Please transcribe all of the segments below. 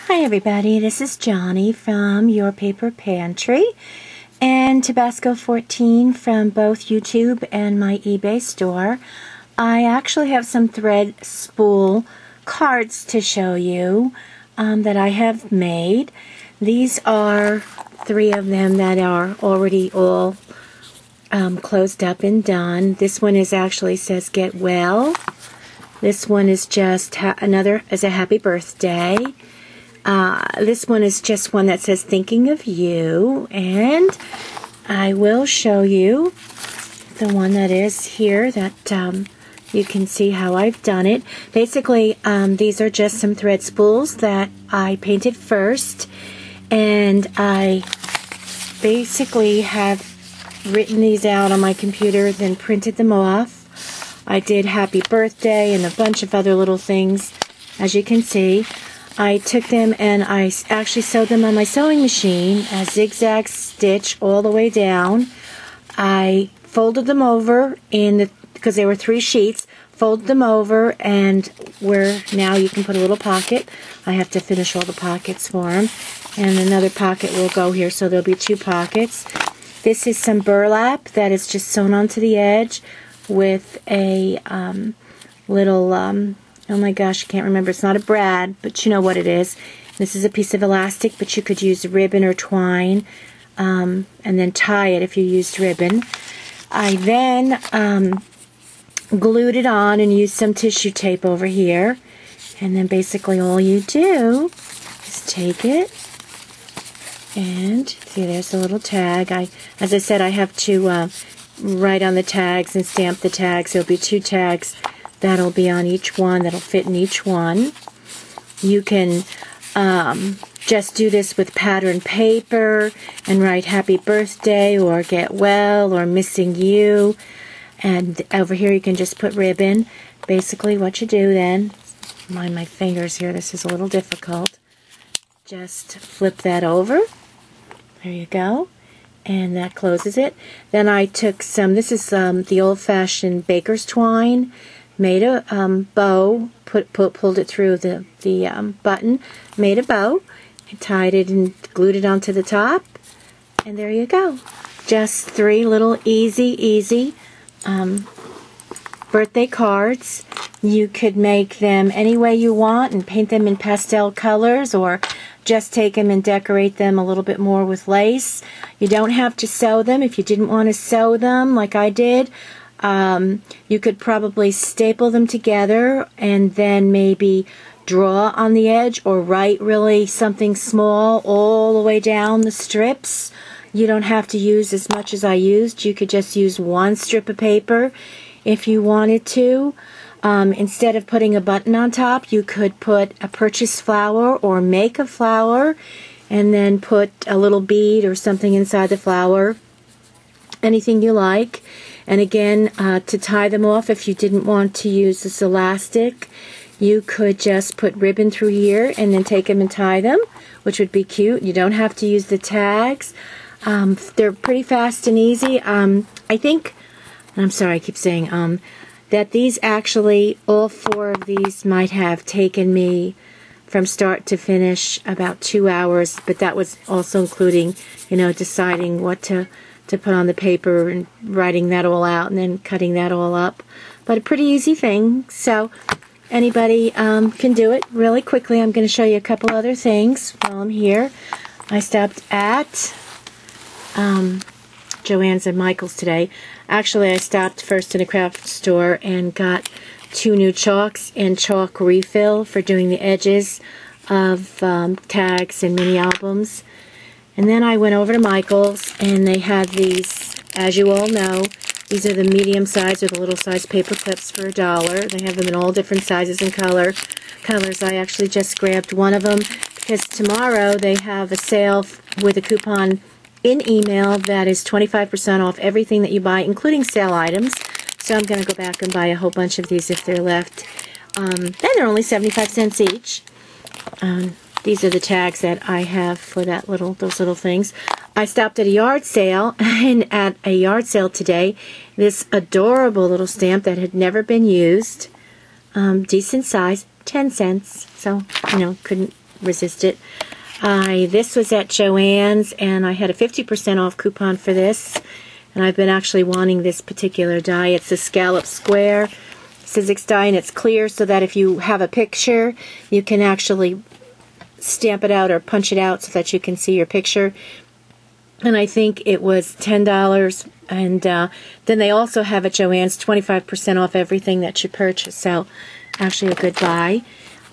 Hi everybody, this is Johnny from Your Paper Pantry and Tabasco 14 from both YouTube and my eBay store. I actually have some thread spool cards to show you that I have made. These are 3 of them that are already all closed up and done. This one is actually says get well. This one is just another is a happy birthday. This one is just one that says thinking of you, and I will show you the one that is here that you can see how I've done it. Basically, these are just some thread spools that I painted first, and I basically have written these out on my computer, then printed them off. I did happy birthday and a bunch of other little things, as you can see. I took them and I actually sewed them on my sewing machine, a zigzag stitch all the way down. I folded them over because they were 3 sheets, folded them over, and where now you can put a little pocket. I have to finish all the pockets for them. And another pocket will go here, so there'll be 2 pockets. This is some burlap that is just sewn onto the edge with a little, oh my gosh, I can't remember. It's not a brad, but you know what it is. This is a piece of elastic, but you could use ribbon or twine, and then tie it if you used ribbon. I then glued it on and used some tissue tape over here. And then basically all you do is take it and see, there's a little tag. As I said, I have to write on the tags and stamp the tags. There'll be 2 tags that'll be on each one, that'll fit in each one. You can just do this with pattern paper and write happy birthday or get well or missing you. And over here you can just put ribbon. Basically what you do then, mind my fingers here, this is a little difficult. Just flip that over. There you go. And that closes it. Then I took some, this is the old-fashioned baker's twine, made a bow, pulled it through the button, made a bow, and tied it and glued it onto the top, and there you go. Just 3 little easy birthday cards. You could make them any way you want and paint them in pastel colors, or just take them and decorate them a little bit more with lace. You don't have to sew them. If you didn't want to sew them like I did, you could probably staple them together and then maybe draw on the edge or write really something small all the way down the strips. You don't have to use as much as I used. You could just use 1 strip of paper if you wanted to. Instead of putting a button on top, you could put a purchased flower or make a flower and then put a little bead or something inside the flower. Anything you like. And again, to tie them off, if you didn't want to use this elastic, you could just put ribbon through here and then take them and tie them, which would be cute. You don't have to use the tags. They're pretty fast and easy. I think, I'm sorry, I keep saying, that these actually, all 4 of these might have taken me from start to finish about 2 hours, but that was also including, deciding what to put on the paper and writing that all out and then cutting that all up. But a pretty easy thing, so anybody can do it really quickly. I'm going to show you a couple other things while I'm here. I stopped at Joann's and Michael's today. Actually, I stopped first in a craft store and got 2 new chalks and chalk refill for doing the edges of tags and mini albums. And then I went over to Michael's, and they had these, as you all know, these are the medium size or the little size paper clips for $1. They have them in all different sizes and colors. I actually just grabbed one of them because tomorrow they have a sale with a coupon in email that is 25% off everything that you buy, including sale items. So I'm going to go back and buy a whole bunch of these if they're left. Then they're only 75 cents each. These are the tags that I have for those little things. I stopped at a yard sale, and at a yard sale today, this adorable little stamp that had never been used, decent size, 10 cents. So, couldn't resist it. This was at Joann's, and I had a 50% off coupon for this. And I've been actually wanting this particular die. It's a scallop square Sizzix die, and it's clear so that if you have a picture, you can actually stamp it out or punch it out so that you can see your picture. And I think it was $10. And then they also have at Joann's 25% off everything that you purchase. So actually a good buy.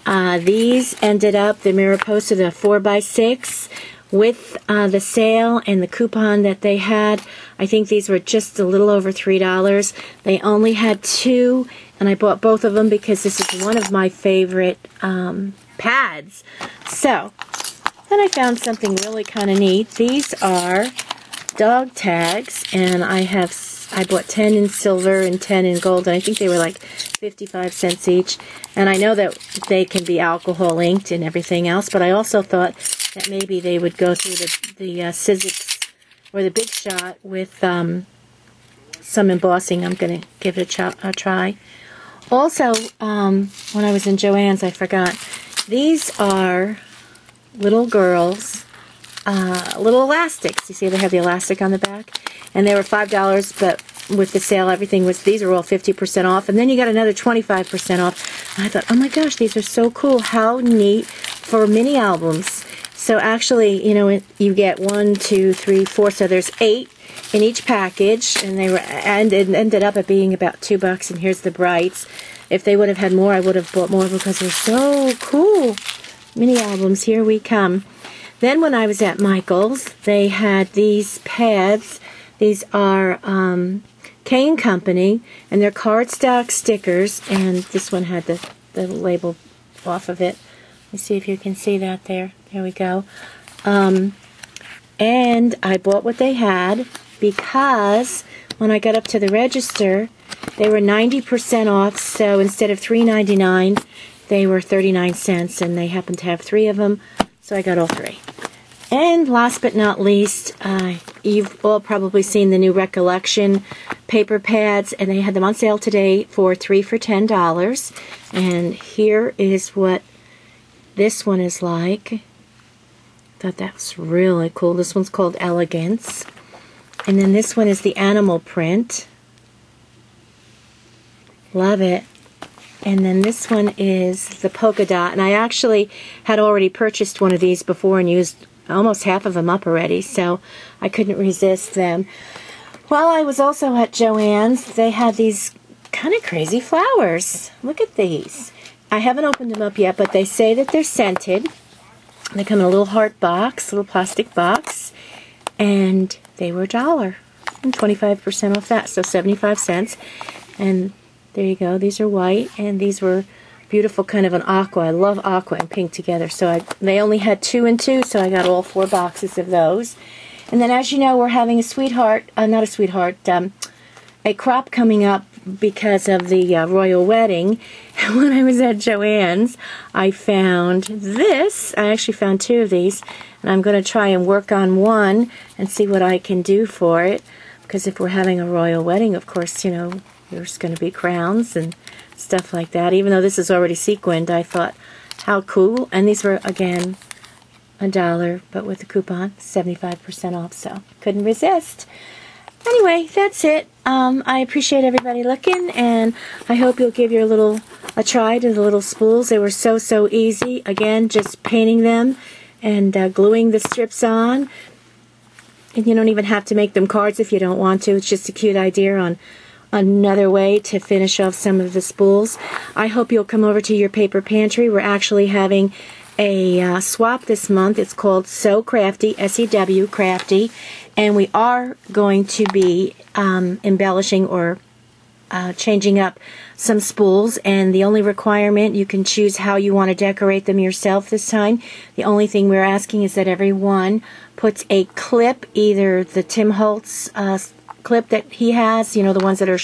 These ended up, the mirror posted a 4x6 with the sale and the coupon that they had. I think these were just a little over $3. They only had 2, and I bought both of them because this is one of my favorite pads. So, then I found something really kind of neat. These are dog tags, and I bought 10 in silver and 10 in gold, and I think they were like 55 cents each. And I know that they can be alcohol inked and everything else, but I also thought that maybe they would go through the Sizzix or the Big Shot with some embossing. I'm going to give it a try. Also, when I was in Joann's, I forgot. These are little girls, little elastics. You see they have the elastic on the back? And they were $5, but with the sale, these are all 50% off. And then you got another 25% off. And I thought, oh my gosh, these are so cool. How neat for mini albums. So actually, you know, you get 1, 2, 3, 4. So there's 8 in each package, and it ended up at being about $2. And here's the brights. If they would have had more, I would have bought more because they're so cool. Mini albums, here we come. Then when I was at Michael's, they had these pads. These are Cane Company, and they're cardstock stickers. And this one had the label off of it. Let me see if you can see that there. There we go. And I bought what they had because when I got up to the register, they were 90% off. So instead of $3.99, they were 39 cents, and they happened to have 3 of them. So I got all 3. And last but not least, you've all probably seen the new Recollection paper pads, and they had them on sale today for 3 for $10. And here is what this one is like. Thought that was really cool. This one's called Elegance. And then this one is the animal print. Love it. And then this one is the polka dot. And I actually had already purchased one of these before and used almost half of them up already, so I couldn't resist them. While I was also at Joann's, they had these kind of crazy flowers. Look at these. I haven't opened them up yet, but they say that they're scented. They come in a little heart box, little plastic box, and they were $1 and 25% off that, so 75 cents. And there you go. These are white, and these were beautiful, kind of an aqua. I love aqua and pink together. So they only had 2 and 2, so I got all 4 boxes of those. And then, as you know, we're having a crop coming up because of the royal wedding. And when I was at Joann's, I found this. I actually found 2 of these, and I'm going to try and work on one and see what I can do for it. Because if we're having a royal wedding, of course, you know, there's going to be crowns and stuff like that. Even though this is already sequined, I thought, how cool. And these were, again, $1, but with the coupon, 75% off, so couldn't resist. Anyway, that's it. I appreciate everybody looking, and I hope you'll give a try to the little spools. They were so easy. Again, just painting them and gluing the strips on. And you don't even have to make them cards if you don't want to. It's just a cute idea on another way to finish off some of the spools. I hope you'll come over to your paper pantry. We're actually having a swap this month. It's called Sew Crafty, S-E-W, Crafty, and we are going to be embellishing or changing up some spools, and the only requirement, you can choose how you want to decorate them yourself this time. The only thing we're asking is that everyone puts a clip, either the Tim Holtz clip that he has, you know, the ones that are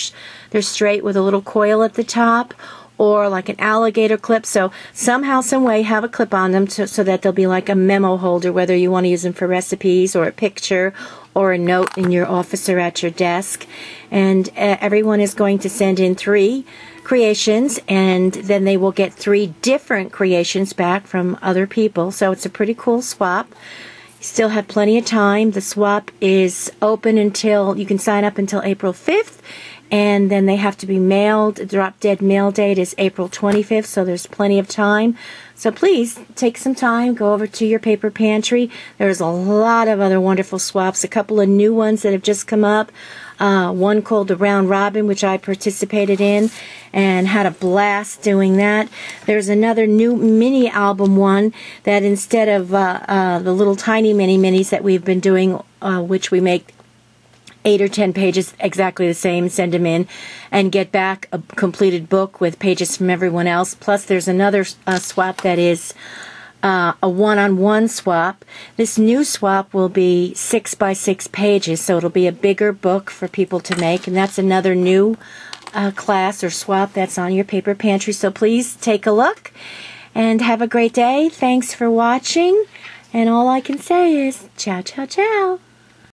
they're straight with a little coil at the top, or like an alligator clip. So somehow, some way, have a clip on them so that they'll be like a memo holder, whether you want to use them for recipes or a picture or a note in your office or at your desk. And everyone is going to send in 3 creations, and then they will get 3 different creations back from other people. So it's a pretty cool swap. You still have plenty of time. The swap is open until, you can sign up until April 5th, and then they have to be mailed. The drop dead mail date is April 25th, so there's plenty of time. So please take some time, go over to your paper pantry. There's a lot of other wonderful swaps, a couple of new ones that have just come up. One called the Round Robin, which I participated in and had a blast doing that. There's another new mini album one that instead of the little tiny minis that we've been doing, which we make 8 or 10 pages exactly the same, send them in, and get back a completed book with pages from everyone else. Plus there's another swap that is a one-on-one swap. This new swap will be 6 by 6 pages, so it'll be a bigger book for people to make, and that's another new class or swap that's on your paper pantry. So please take a look and have a great day. Thanks for watching, and all I can say is ciao, ciao, ciao.